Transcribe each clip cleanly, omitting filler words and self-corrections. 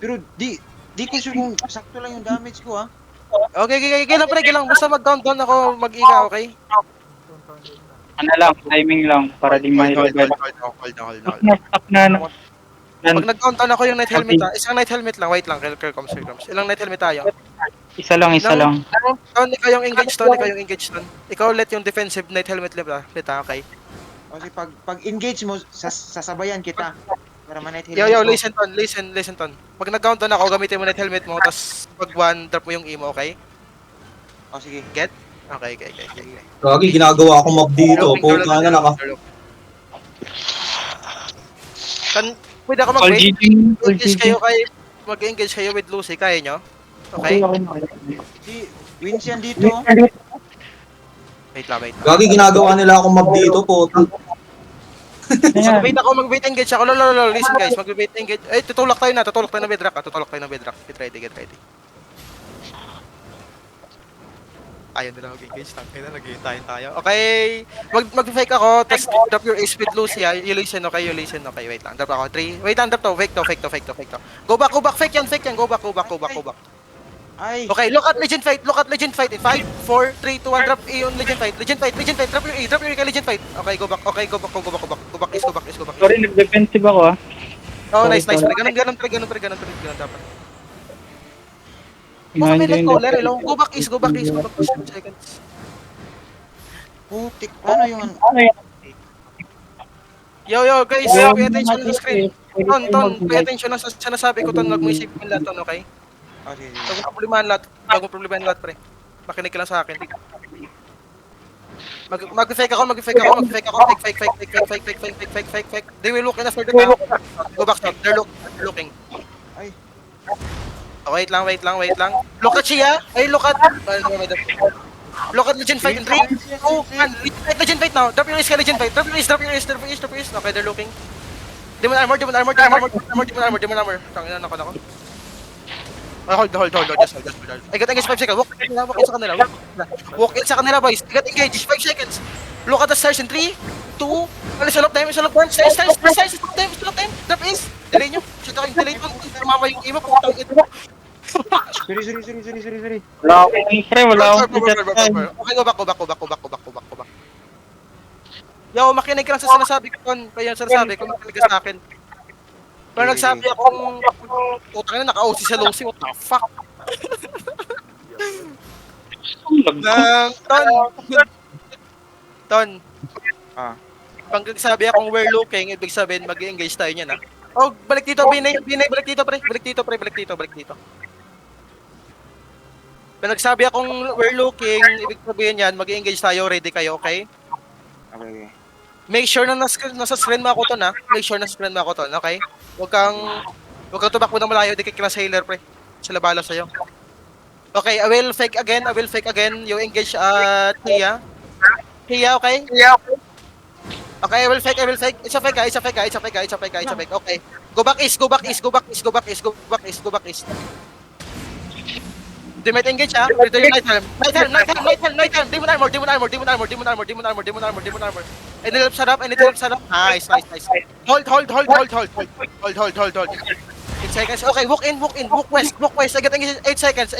Pero di ko sure kung sakto lang yung damage ko, ha? Okay, kailan basta mag-countdown ako mag-ika, okay? Ano lang, timing lang, para di mahilo. Hold. Stuck na. Pag nag-countdown ako yung night helmet isang night helmet lang, wait lang, Here comes. Ilang night helmet tayo? Isa lang. Ikaw yung engage ton. Ikaw let yung defensive night helmet ulit, okay? Kasi pag engage mo, sasabayan kita. Para ma-night Yo, helmet ko. listen ton. Pag nag-countdown ako, gamitin mo night helmet mo, tapos pag one, drop mo yung emo, okay? O, sige. Get? Okay. Gagi, ginagawa akong mob dito. Puta na naka. Pwede ako All mag-wait. GG. Mag-engage kayo with Lucy, kaya nyo? Okay? Di, wins yan dito. Wait lang. Gagi, ginagawa nila akong mob dito. Puta. Mag-wait engage ako. Lolo, listen guys, mag-wait engage. Ay, tutulak tayo ng bedrock. Get ready. Ayaw nila mag-engage. Tangkay na, nag-hintayin tayo. Okay, mag-fake ako, tapos drop your ace with Lucy, ha. You listen, okay. Wait lang, drop ako. 3, wait lang, drop to. Fake to. Go back. Fake yan. Go back. Ay, Okay, look at Legend Fight. In 5, 4, 3, 2, 1, drop E on Legend Fight. Drop your E kay Legend Fight. Okay, go back. Go back, is. Sorry, nag-defensive ako Oh, nice. sorry. Ganun dapat. Okay, let's go. Go back, is. 7 seconds. putik. Paano yung... Yo, guys, pay attention sa screen. Ton, pay attention sa sinasabi ko, Ton. Wag mo isipin lahat, Ton, okay? O, sige. Wag mo problemahan lahat, pre. Makinig ka lang sa akin. Mag-fake ako. Fake. They will look in after the town. Go back, stop. They're looking. Ay, Wait lang. Look at Shia. Look at Legend Fight in 3, 2, 1. Legend Fight now. Drop your ace, Legend Fight. Drop your ace. Okay, they're looking. Demon armor. Tangina, nako. Hold. Just hold. I got engage 5 seconds. Walk in sa kanila, boys. I got engage 5 seconds. Look at the stairs in 3, 2, all of them. Stairs. Stop them. Drop ace. Delay nyo. Shit, delay nyo. Mama yung imo. Putang ito. sorry. Wala akong Okay, go back. Yo, makinig ka lang sa sinasabi ko, Ton. Kaya sinasabi ko, makinig ka sa akin. Pero nagsabi akong, putang ina, naka-OC sa Lucy, what the fuck? Ton. Ah. Pag nagsabi akong we're looking, ibig sabihin mag-engage tayo niyan, ha? Oh, balik dito, Binay, balik dito, pre. Balik dito. Pag nagsabi akong we're looking, ibig sabihin yan, mag-engage tayo, ready kayo, okay? Okay. Make sure na nasa screen mo ako, Ton, ha? Okay? Huwag kang tumakbo ng malayo, di kikila sailor, pre. Sila bala sa'yo. Okay, I will fake again. You engage Tia, okay? Okay, I will fake. It's a fake. Okay. Go back east. They might engage, ha? Return your night helm. Demon armor. I need help set up. Nice. Hold. 8 seconds. Okay, walk in. Walk west. I get engaged. 8 seconds.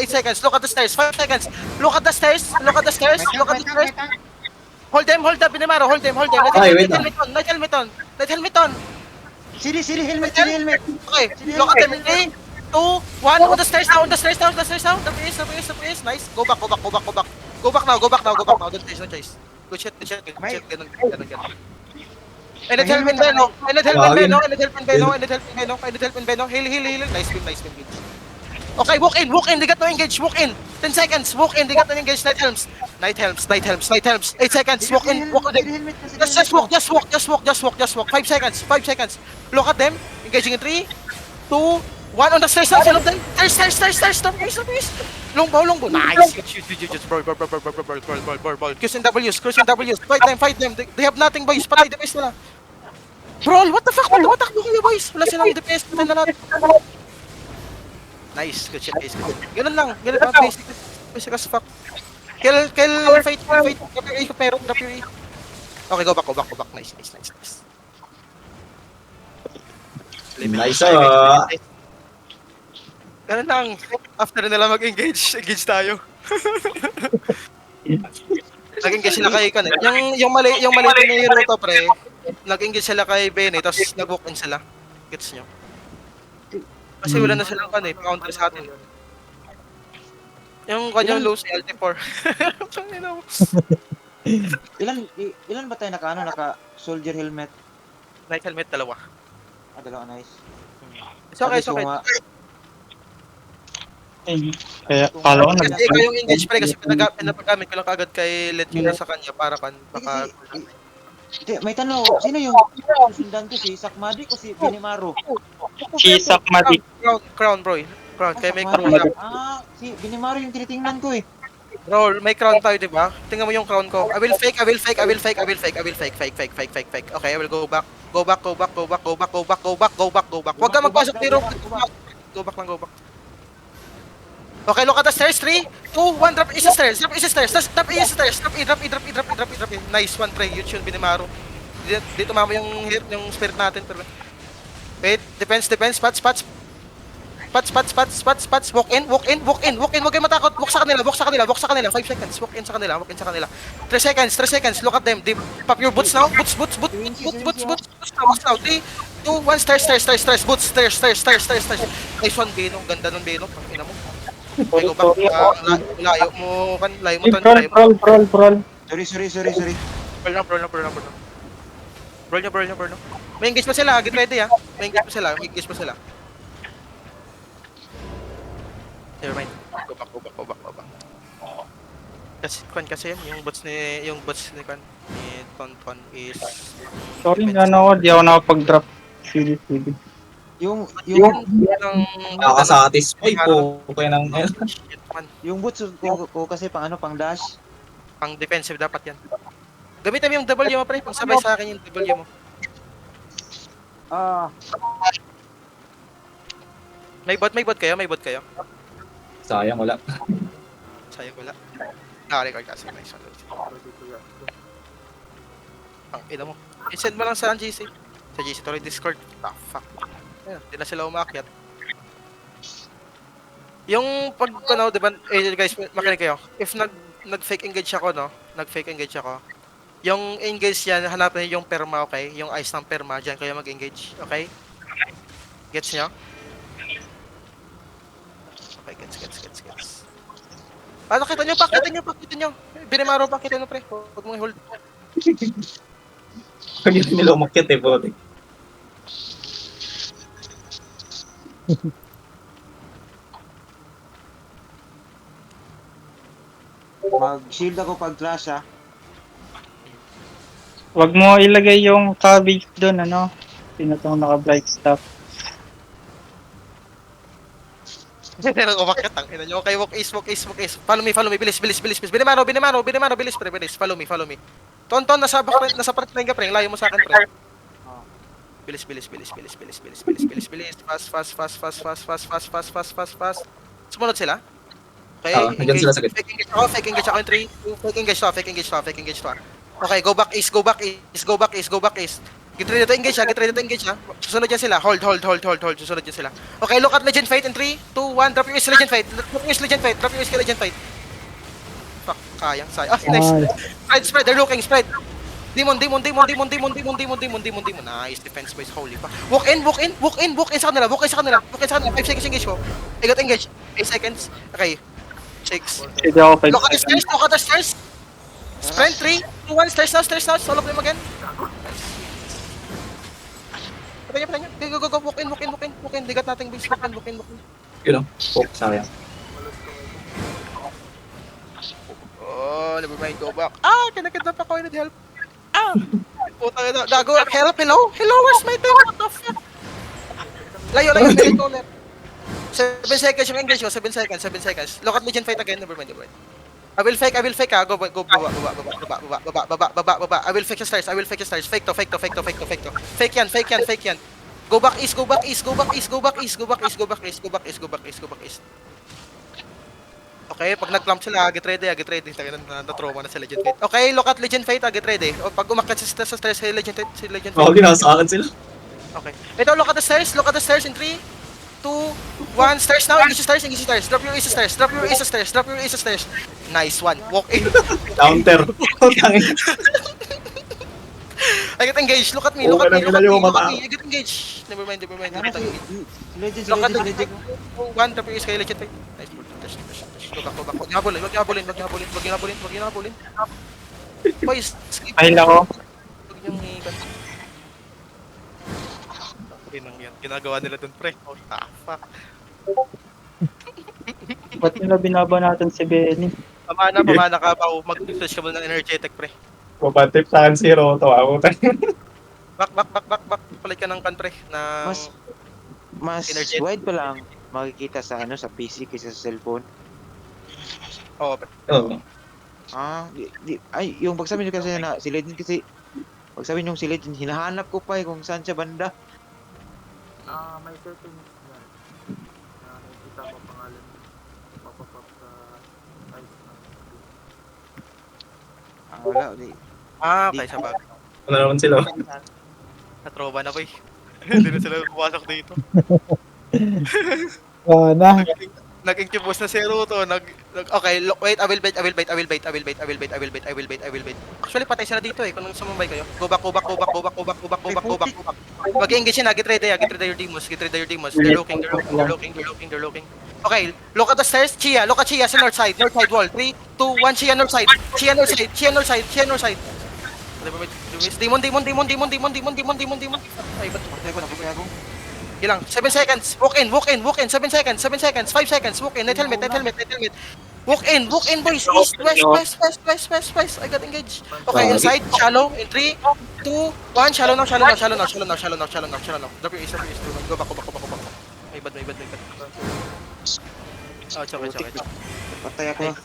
Look at the stairs. 5 seconds. Look at the stairs. Hold them. Binimaro. Hold them. Ay, wait Night helmet on. Sili, helmet. Okay, look at them. 3, 2, 1. On the stairs now. The place. Nice. Go back now. Don't chase. Good shit. Ganun. And it help in Beno. Heal. Nice win. Okay, walk in. They got no engage. Walk in. 10 seconds. Walk in. They got no engage. Night helms. 8 seconds. Walk in. Just walk. 5 seconds. Look at them. Engaging in 3, 2, 1. On the stairs now. Of them. Stairs. Stop. Long bow. Nice. Shoot. Ball. Q's and W's. Fight them. They have nothing, boys. Patay DPS nila. Bro, what the fuck? Tumatakbo kayo, boys. Wala silang DPS. Patay na lahat. Nice. Good shit. Ganun lang. Basic as fuck. Kill. Fight. Drop your E. Okay, go back. Nice. Nice, Ganun lang. After nila mag-engage, engage tayo. Nag-engage sila kay Kan. Yung mali din ni Hiruto, pre. Nag-engage sila kay Benny, tapos nag-walk in sila. Gets nyo? Kasi wala na silang kan counter sa atin. Yung kanyang low si LT4. Tangina mo. Ilan ba tayo naka soldier helmet? Night helmet, dalawa. Dalawa, nice. It's okay, it's okay. Kaya, kala ko Kasi ikaw yung engage pre, kasi pinapagamit ko lang kagad kay Let yun sa kanya para kan, baka... May tanong ako, sino yung sundan ko? Si Sakmadik o si Binimaru? si Sakmatic. Crown bro. Crown, kaya may crown Sakmadik. na. Si Binimaru yung tinitingnan ko eh. Bro, may crown tayo, di ba? Tingnan mo yung crown ko. I will fake. Fake. Okay, I will go back. Go back. Huwag ka magpasok ni Rob. Go back. Okay, look at the stairs. 3, 2, 1, drop is the stairs. Drop in. Nice one, pre. Yun yun, Binimaru. Dito mama yung spirit natin. Wait, defense. Spots. Walk in. Huwag kayo matakot. Walk sa kanila. 5 seconds. Walk in sa kanila. 3 seconds. Look at them. Pop your boots now. Boots. Now. 3, 2, 1. Stairs. Boots. Stairs. Nice one, Beno. Ganda ng Beno. Pangina mo. Okay, go back. Layo mo. Roll. Sorry. Brawl nyo. May engage pa sila. Get ready, ha. May engage pa sila. Never mind. Go back. Kasi yan, yung bots ni Tonton is... Sorry, di ako nakapag-drop. Seriously. Yung Nakakasatisfy po. Kaya nang... yung boots ko kasi pang dash. Pang defensive dapat yan. Gamitin mo yung W mo, pre. Pang sabay sa akin yung W mo. May bot kayo? Sayang, wala. Sayang wala. Naka-record kasi. Nice one. Ang ina mo. I-send mo lang sa GC. Sa GC tuloy Discord. Fuck. Ayun, di na sila umakyat. Yung pag, diba, guys, makinig kayo. If nag-fake engage ako, yung engage yan, hanapin niyo yung perma, okay? Yung ice ng perma, dyan kayo mag-engage, okay? Gets nyo? Okay, gets. Pakita nyo. Binimaru, pakita nyo, pre. Huwag mong i-hold. Pag yun nila umakyat eh, bote. Mag-shield ako pag clash ha. Wag mo ilagay yung cabbage doon, Pinatong naka-bright stuff. Pero umakyat, ang ina nyo. Okay, walk ace. Follow me. Bilis. Binimaru, bilis, pre. Follow me. Tonton, nasa part na yung pre. Layo mo sa akin, pre. Bilis. Fast. Sumunod sila. Okay, Nandiyan sila sa gitna. fake engage ako in 3, 2, fake engage to. Okay, go back east. Get ready to engage ha. Susunod yan sila. Hold. Susunod yan sila. Okay, look at Legend Fight in 3, 2, 1. Drop your Legend Fight. Drop your Legend Fight. Fuck, sayang. Nice. Spread. They're looking. Spread. Demon. Nice defense boys. Holy fuck. Walk in sa kanila. 5 seconds engage ko. I got engage. 8 seconds. Okay. 6. Hindi ako Look at the stairs. Sprint 3, 2, 1. Stairs now. Solo them again. Patay niya. Go. Walk in. Digat nating base. Walk in. Yun o. Sayang. Oh, never mind. Go back. Kinakidnap ako. I need help. Putang ina. Dago. Help. Hello. Where's my team? What the fuck? Layo. Controller. 7 seconds yung engage ko. 7 seconds. Look at Legend Fight again. Never mind. I will fake ha. Go baba. I will fake the stairs. Fake to. Fake yan. Go back east. Okay, pag nag-clamp sila, get ready. Na-trauma na sa Legend Fight. Okay, look at Legend Fight, get ready. O, pag umakyat sa stairs si Legend Fight. Nasa akin sila. Okay. Ito, look at the stairs in 3, 2, 1. Stairs now. Engage stairs. Engage stairs. Drop your ace stairs. Drop your ace stairs. Drop your ace stairs. Nice one. Walk in. Counter. I get engaged. Look at me. Look at me. Look at me. Look at me. I get engaged. Never mind. Never mind. Ano si Legend, si Look at Legend, the Legend. 1. Drop your ace kayo. Legit. Nice. Go back. Go back. Wag niyo habulin. Wag niyo habulin. Wag niyo habulin. Wag niyo habulin. Wag niyo habulin. Boys, skip. Pahil ako. Huwag niyong ikan. Inang yan. Ginagawa nila dun, pre. Oh, fuck. Ba't nila binaba natin si Benny? Pamana ka ba? Mag-flash ka muna ng energetic, pre. Papatip sa akin si Roto. Ako Back. Palit ka ng kan, pre. Mas Energetic. wide pa lang makikita sa sa PC kaysa sa cellphone. Oo, pre. Oo. Yung pagsabi niyo kasi na si Legend kasi pagsabi niyo si Legend hinahanap ko pa kung saan siya banda. May settings yan. Na nakikita mo pangalan mo. Papapap sa size ng Wala. Di. Okay, sa bagay. Ano naman sila? Natroba na, boy. Hindi na sila pumasok dito. Na. Nag-incubus na si Ruto. Okay, wait, I will bait. Actually, patay sila dito eh, kung sumabay kayo. Go back. Mag-engage na, get ready your demons. They're looking. Okay, look at the stairs, Chia, look at Chia sa north side wall. 3, 2, 1, Chia north side. Demon. Ay, ba't tumatay ko, nabubuhay ako? Ilang? 7 seconds. Walk in. 7 seconds. 5 seconds. Walk in. Net helmet. Walk in, boys. East, west. I got engaged. Okay, inside. Shallow. In 3, 2, 1. Shallow now. Drop your east. Go back. May bad. Oh, it's okay. Patay ako.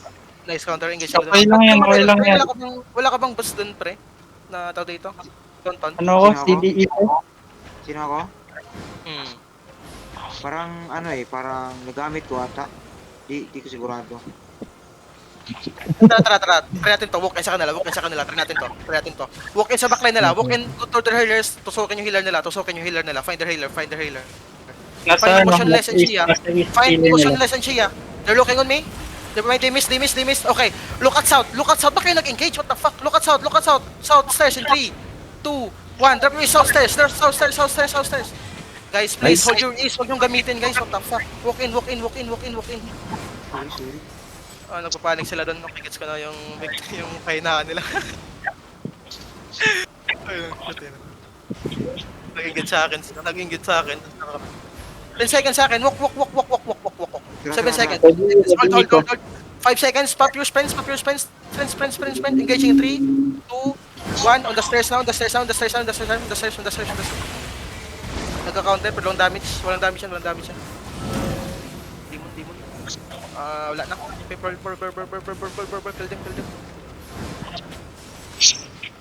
Nice counter engage. Okay lang yan. Wala ka bang boost dun, pre? Na tao dito? Tonton? Ano ko? CDE ko? Sino ako? Hmm. Parang nagamit ko ata. Di ko sigurado. Tara. Try natin to. Walk in sa kanila. Try natin to. Walk in sa backline nila. Walk in to their healers. Tusukin yung healer nila. Find their healer. Nasa Find ano? motionless and Chia. Nasa east Find nila. motionless and Chia. They're looking on me. They missed. Okay. Look at south. Bakit kayo nag-engage? What the fuck? Look at south. South stairs in 3, 2, 1. Drop your south stairs. There's south stairs. Guys, please Nice. hold your ease. Huwag yung gamitin, guys. What the fuck? Walk in. Sorry. Nagpapanik sila doon. Okay, gets ko na yung kahinaan nila. Ayun, nag-ingit sa akin. 10 seconds sa akin. Walk. 7 seconds. Hold. 5 seconds. Pop your sprints. Sprint. Engaging in 3, 2, 1. On the stairs now. Nagka-counter pero walang damage yan. Demon. Wala na. Pearl. Kill them.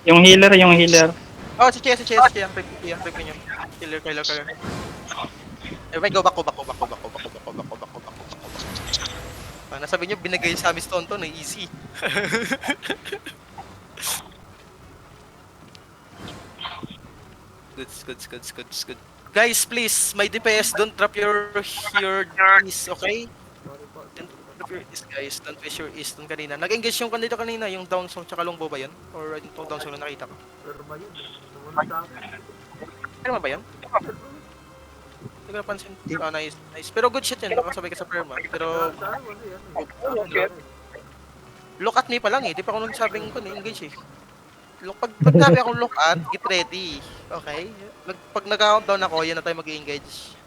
Yung healer. Oh, si Chia. Break niyo. Killer. Everybody go back. Nasabi niyo, binigay sa amin Tonton, easy. Good. Guys, please, my DPS, don't drop your east, okay? Don't drop your east, guys. Don't waste your east dun kanina. Nag-engage yung kanina, yung down song tsaka longbow ba yun? Or yung down song na nakita ko? Perma yun. Sumunod sa akin. Ano ba yun? Hindi ko napansin. Nice. Pero good shit yun, nakasabay ka sa perma. Pero, Sa akin, yan eh. look at me pa lang eh. Di pa ako nagsabing ko na-engage eh. Pag nagsabi akong look at, get ready. Okay? Pag nag-countdown ako, yan na tayo mag-engage.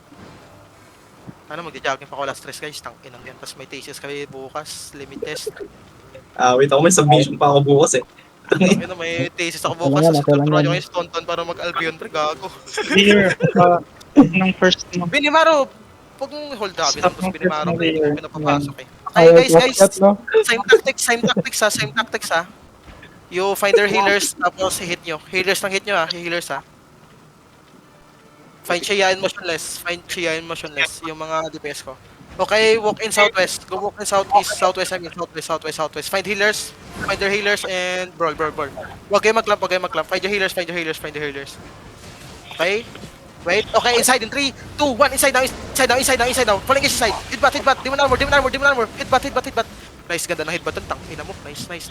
Mag-jogging pa ako last stress guys. Tangin ang yan. Tapos may thesis kami bukas. Limit test. Wait ako, may submission pa ako bukas eh. May thesis ako bukas. Tapos tuturuan nyo kayo sa Tonton para mag-Albion. Pre, gago. Here. Nung first mo. Binimaro! Huwag mong hold up. Tapos Binimaro. Pinapapasok eh. Okay guys. Same tactics ha. You find their healers, tapos hit nyo. Healers lang hit nyo ha. Healers ha. Find Chia and motionless. Yung mga DPS ko. Okay, walk in southwest. Go walk in southeast. Southwest. Find healers. Find their healers and brawl. Huwag kayo mag-clamp. Find your healers. Okay? Wait, okay, inside in 3, 2, 1, inside now, inside now, inside now, inside now. Falling engage inside. Hit bat, demon armor, demon armor, demon armor. Hit bat. Nice, ganda ng hit bat. Tang ina mo. Nice. Burn.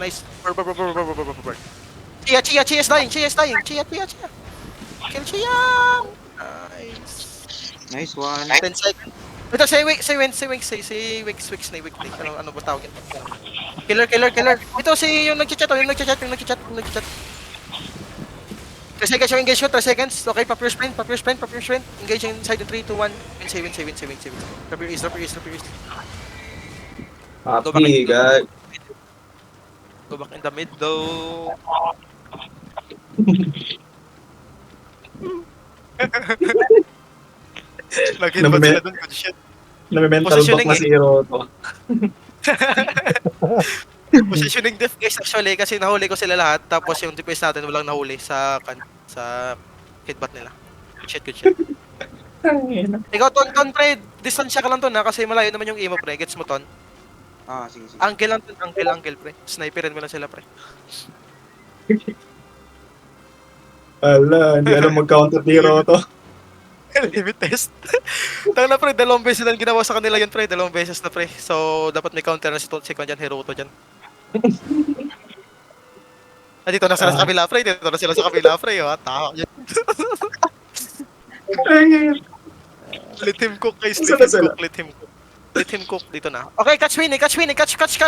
Chia is dying. Chia. Kill Chia. Nice. Nice one. 10 seconds. Ito, say wings. Ano ba tawag yun? Killer. Ito, yung nag-chat. 3 seconds yung engage ko, 3 seconds. Okay, pop your sprint. Engage inside in 3, 2, 1. Win, save. Drop your east. Happy, guys. Go back in the mid though. Lagi ba sila dun? Good shit. Nami-mental Positioning block na si Hiroto. Positioning def guys actually kasi nahuli ko sila lahat tapos yung DPS natin walang nahuli sa hitbat nila. Good shit. Ikaw ton pre, distansya ka lang ton ha kasi malayo naman yung emo pre. Gets mo ton? Sige. Angle lang ton, angle pre. Sniperin mo lang sila pre. Ala, hindi alam mag-counter ni Hiroto. Limit test. Tang na pre, dalawang beses lang ginawa sa kanila yun pre, dalawang beses na pre. So dapat may counter na si Tonsik dyan, Hiroto dyan. Dito na sila sa kabila pre, oh, tao yan. Let him cook guys, let him cook dito na. Okay, catch,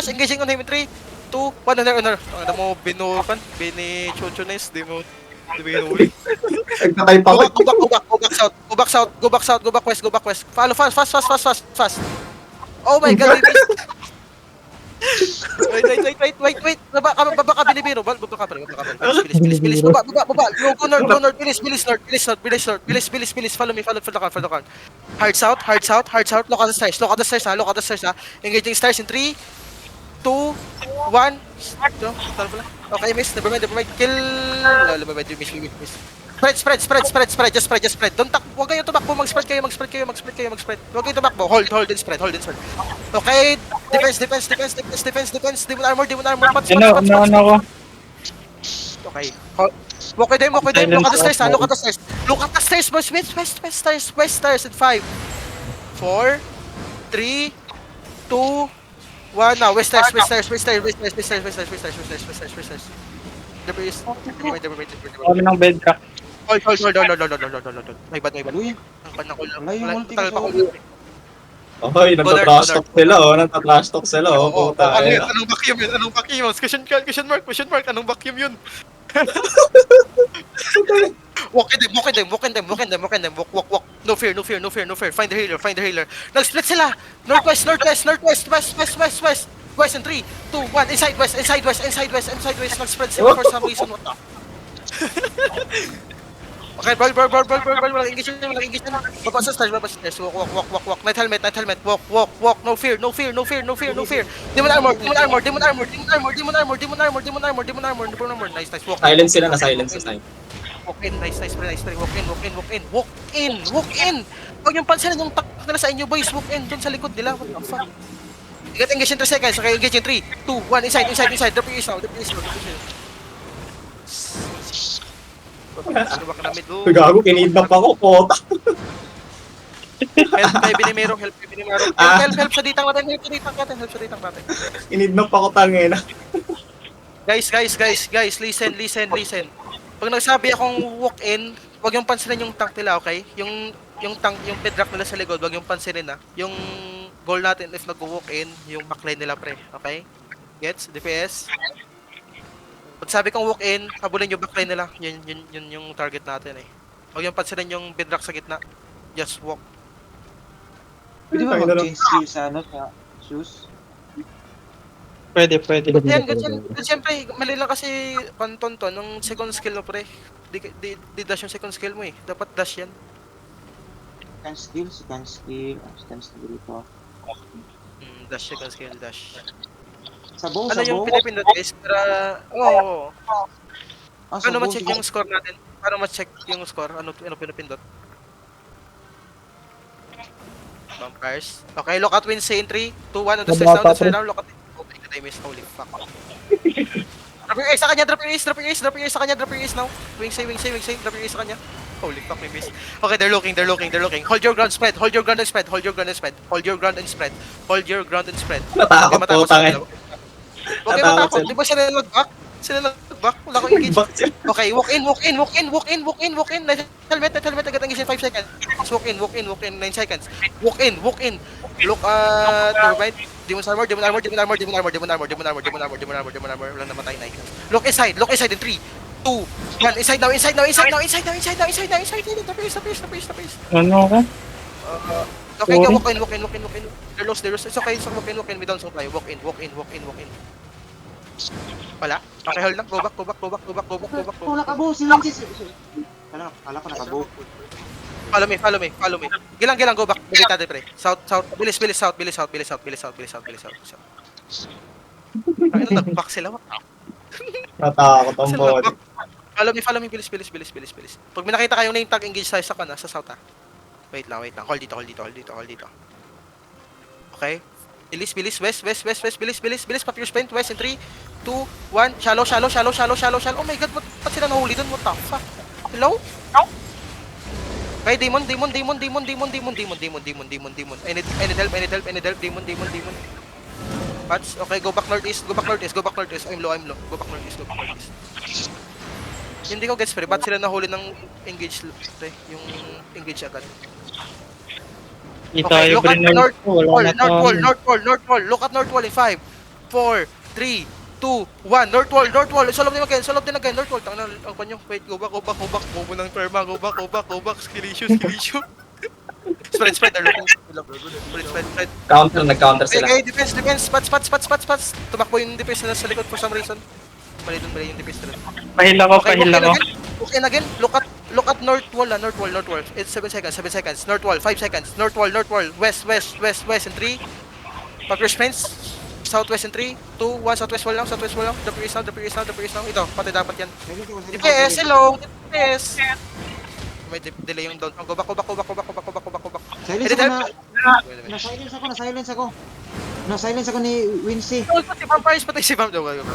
engaging on him in 3, 2, 1, honor. Ano mo, bini-chochones, di mo hinuli. Nagtatay pa ako. Go back south, go back west. Follow fast. Oh my god, wait. Baba ka binibiro. Baba ka. Bilis. Baba. Go north. Bilis. Follow the car. Hard south. Look at the stairs, ha. Engaging stairs in 3, 2, 1. Okay, miss. Never mind. Kill. Miss. Spread. Just spread. Don't tak. Huwag kayong tumakbo. Mag-spread kayo. Huwag kayong tumakbo. Hold and spread. Okay. Defense. Demon armor. Pats. Ano ko? Okay. Walk with them. Look at the stairs. Look at the stairs, boys. West stairs in 5, 4, 3, 2, 1. Now, west stairs. Never is. Kami ng bed ka. Hold. May bad. Uy, Ang pan ako lang. wala yung multi Tagal pa ko. ako. Okay, nagtatrash talk sila, oh. Puta. Ano yun? Anong vacuum yun? Question mark. Anong vacuum yun? Walk in them. Walk. No fear. Find the healer. Nag-split sila. Northwest. West. West in 3, 2, 1. Inside west. Nag-spread sila for some reason. What the? Okay, ball. Walang engage na. Baba sa stairs. Walk. Night helmet. Walk. No fear. Demon armor. Nice. Walk. Silence sila, na-silence sa side. Walk in. Nice. Walk in. Huwag yung pansin yung tak nila sa inyo, boys. Walk in. Doon sa likod nila. What the fuck? Get engage in 3 seconds. Okay, engage in 3, 2, 1. Inside. Drop your east now. Ano ba ka namin doon? Gago, kinidnap ako, pota. Help kay Binimero. Help sa ditang natin. Kinidnap ako, tangina. Guys, listen. Pag nagsabi akong walk in, wag yung pansinin yung tank nila, okay? Yung tank, yung bedrock nila sa likod, wag yung pansinin na. Yung goal natin if nag-walk in, yung backline nila pre, okay? Gets? DPS? Pag sabi kong walk in, habulin yung backline nila. Yun yung target natin eh. Wag yung pansinin yung bedrock sa gitna. Just walk. Pwede ba mag-change skill sa shoes? Pwede. Good yan. Siyempre, mali lang kasi pantonton ng second skill mo pre. Di dash yung second skill mo eh. Dapat dash yan. Second skill ito. Dash, second skill, dash. Sabaw. Ano yung pinipindot guys? Para, oo. Ano Sabaw, ma-check yung score natin? Para ma-check yung score, ano pinipindot? Vampires. Okay, look at win say in 3, 2, 1, on the stairs down, look at it. Oh my god, I missed, holy fuck. Drop your ace sa kanya, drop your ace now. Wing say, drop your ace sa kanya. Holy fuck, we missed. Okay, they're looking. Hold your ground spread. Hold your ground and spread. Hold your ground and spread. Hold your ground and spread. Hold your ground and spread. Natakot po, tangin. Huwag kayo Natakot matakot. sila. Di ba sila nag-back? Sila nag-back. Wala ko engage. Bakit sila? Okay, walk in. Helmet, agad engage in 5 seconds. Walk in, 9 seconds. Walk in. Look at your right. Demon armor. Wala namatay na. Look inside in 3, 2, 1. Inside now. The pace. Ano ka? Okay, go, Sorry. walk in. They're lost. It's okay, so walk in. We don't supply. Walk in. Wala? Okay, hold lang. Go back. Oh, nakabo. Si Wincy. Kala ko nakabo. Follow me. Gilang, go back. Bigay tayo, pre. South. Bilis, south. Ano, nag-back sila. Natakot ang Sila body. nag-back. Follow me. Bilis. Pag may nakita kayong name tag, engage tayo sa kana, sa south, ha. Wait lang. Hold dito. Okay. Bilis. West. Bilis. Pop your sprint. West in 3, 2, 1. Shallow. Oh my god, ba't sila nahuli dun? What the fuck? Hello? Okay, demon. I need help. Demon. Pats, okay, go back northeast. I'm low. Go back northeast. Hindi ko gets, pre. Ba't sila nahuli ng engage, pre? Yung engage agad. Di Okay, tayo look at brinner north ko. Wala na wall, to. north wall. Look at north wall in 5, 4, 3, 2, 1. North wall. Solve din again. North wall. Tangina, ang panyo. Wait, go back. Bobo ng perma. Go back. Skill issue. Spread. They're looking. Spread. Nag-counter sila. Okay, defense. Spots. Tumakbo yung defense na sa likod for some reason. Mali yung defense nila. Pahila ko. Walk in again. Look at north wall. It's 7 seconds. North wall, 5 seconds. North wall. West in 3. Pop your sprints. Southwest in 3, 2, 1. Southwest wall lang. The priest now. Ito, pati dapat yan. DPS, hello. DPS. May delay yung down. Go back. Silence ako na. Na-silence ako. Na-silence ako ni Wincy. Si Vampires, patay si Vampires.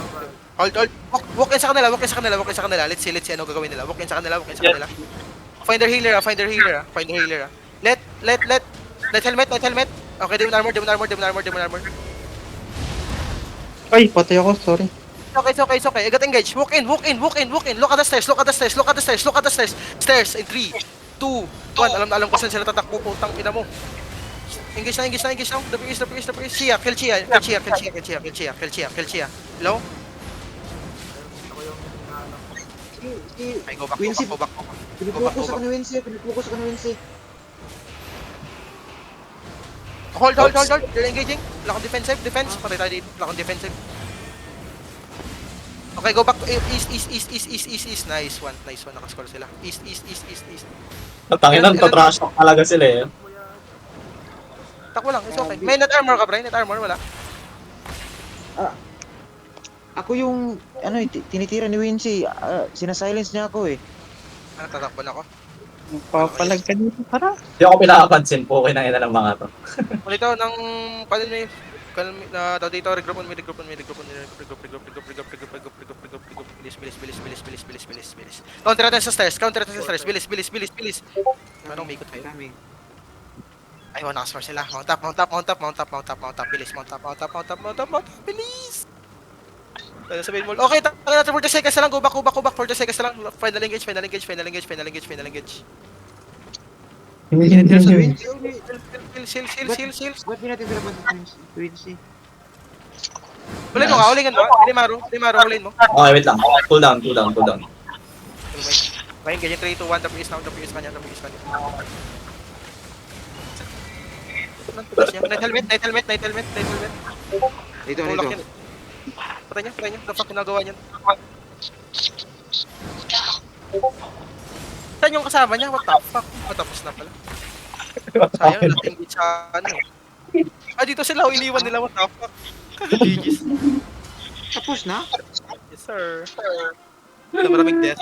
Hold. Walk in sa kanila. Let's see ano gagawin nila. Walk in sa kanila. Find their healer. Let helmet. Okay, demon armor. Ay, patay ako. Sorry. It's okay. I got engaged. Walk in. Look at the stairs. Stairs in 3, 2, 1. Alam ko saan sila tatakbo. Putang ina mo. Engage na. The priest. Chia. Kill Chia. Hello? Ako yung hinahanap ko. Ay, go back. Wincy. Go back. Pinipokus ako ni Wincy. Hold. You're engaging. Wala akong defense. Patay tayo dito. Wala akong defensive. Okay, go back to east. Nice one. Nakascore sila. East. Tanginan, to-trash talk talaga sila eh. Takbo lang. It's okay. May net armor ka, Brian? Net armor, wala. Ako yung, tinitira ni Wincy. Sinasilence niya ako eh. Tatakbo na ako. Papalag ka dito. Tara. Hindi ako pinakapansin po. Okay na ina ng mga to. Dito, dito, regroup on me. Bilis. Counter natin sa stairs. Bilis. Anong may ikot kayo? Ay, nakasmart sila. Mount up. Bilis. Sabihin mo, okay, tayo natin 40 seconds na lang. Go back. 40 seconds na lang. Final engage. Tinitira si Wincy. Seal. Ba't di natin pinapansin si Wincy? Ulin mo. Limaro, ulin mo. Okay, wait lang. Cool down. May engage 3, 2, 1. The priest kanya. Night helmet. Dito. Tulak yan. Patay niya. The fuck ginagawa niyan? Saan yung kasama niya? What the fuck? Matapos na pala. Sayang, natingin sa ano eh. Dito sila. Iniwan nila. What the fuck? GG's. Tapos na? Yes, sir. Maraming death.